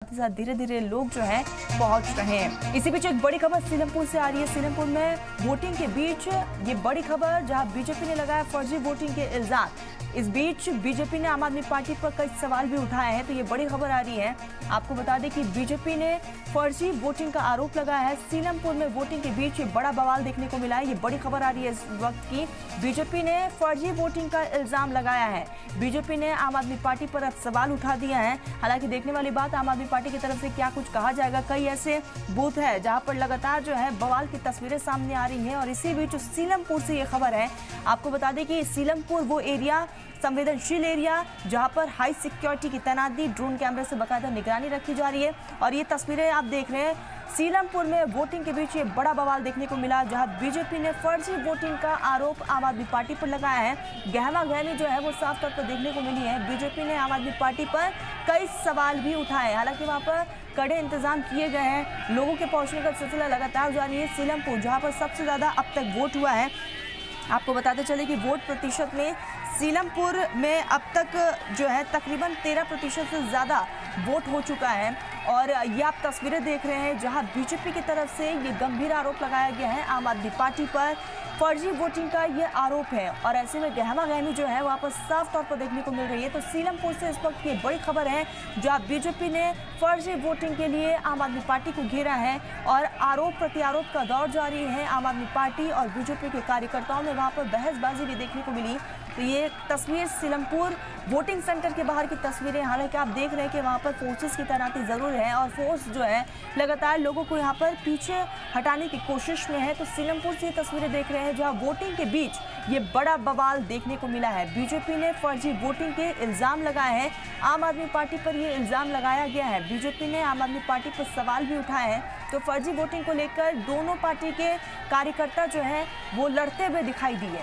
साथ धीरे धीरे लोग जो हैं पहुंच रहे हैं। इसी बीच एक बड़ी खबर सीलमपुर से आ रही है। सीलमपुर में वोटिंग के बीच ये बड़ी खबर, जहां बीजेपी ने लगाया फर्जी वोटिंग के इल्जाम। इस बीच बीजेपी ने आम आदमी पार्टी पर कई सवाल भी उठाए हैं, तो ये बड़ी खबर आ रही है। आपको बता दें कि बीजेपी ने फर्जी वोटिंग का आरोप लगाया है। सीलमपुर में वोटिंग के बीच ये बड़ा बवाल देखने को मिला है। ये बड़ी खबर आ रही है इस वक्त की। बीजेपी ने फर्जी वोटिंग का इल्जाम लगाया है। बीजेपी ने आम आदमी पार्टी पर अब सवाल उठा दिया है। हालांकि देखने वाली बात, आम आदमी पार्टी की तरफ से क्या कुछ कहा जाएगा। कई ऐसे बूथ है जहां पर लगातार जो है बवाल की तस्वीरें सामने आ रही हैं। और इसी बीच सीलमपुर से ये खबर है। आपको बता दें कि सीलमपुर वो एरिया, संवेदनशील एरिया, जहां पर हाई सिक्योरिटी की तैनाती, ड्रोन कैमरे से बाकायदा निगरानी रखी जा रही है। और ये तस्वीरें आप देख रहे हैं, सीलमपुर में वोटिंग के बीच ये बड़ा बवाल देखने को मिला, जहां बीजेपी ने फर्जी वोटिंग का आरोप आम आदमी पार्टी पर लगाया है। गहमा गहमी जो है वो साफ तौर पर देखने को मिली है। बीजेपी ने आम आदमी पार्टी पर कई सवाल भी उठाए। हालांकि वहां पर कड़े इंतजाम किए गए हैं। लोगों के पहुंचने का सिलसिला लगातार जारी है। सीलमपुर, जहां पर सबसे ज्यादा अब तक वोट हुआ है, आपको बताते चले कि वोट प्रतिशत में सीलमपुर में अब तक जो है तकरीबन 13% से ज़्यादा वोट हो चुका है। और ये आप तस्वीरें देख रहे हैं, जहां बीजेपी की तरफ से ये गंभीर आरोप लगाया गया है। आम आदमी पार्टी पर फर्जी वोटिंग का ये आरोप है। और ऐसे में गहमा गहमी जो है वहाँ पर साफ तौर पर देखने को मिल रही है। तो सीलमपुर से इस वक्त ये बड़ी खबर है, जहाँ बीजेपी ने फर्जी वोटिंग के लिए आम आदमी पार्टी को घेरा है। और आरोप प्रत्यारोप का दौर जारी है। आम आदमी पार्टी और बीजेपी के कार्यकर्ताओं में वहाँ पर बहसबाजी भी देखने को मिली। तो ये तस्वीर सीलमपुर वोटिंग सेंटर के बाहर की तस्वीरें। हालांकि आप देख रहे हैं कि वहाँ पर फोर्सेस की तैनाती ज़रूर है और फोर्स जो है लगातार लोगों को यहाँ पर पीछे हटाने की कोशिश में है। तो सीलमपुर से ये तस्वीरें देख रहे हैं, जहाँ वोटिंग के बीच ये बड़ा बवाल देखने को मिला है। बीजेपी ने फर्जी वोटिंग के इल्ज़ाम लगाए हैं। आम आदमी पार्टी पर ये इल्ज़ाम लगाया गया है। बीजेपी ने आम आदमी पार्टी पर सवाल भी उठाए हैं। तो फर्जी वोटिंग को लेकर दोनों पार्टी के कार्यकर्ता जो हैं वो लड़ते हुए दिखाई दिए।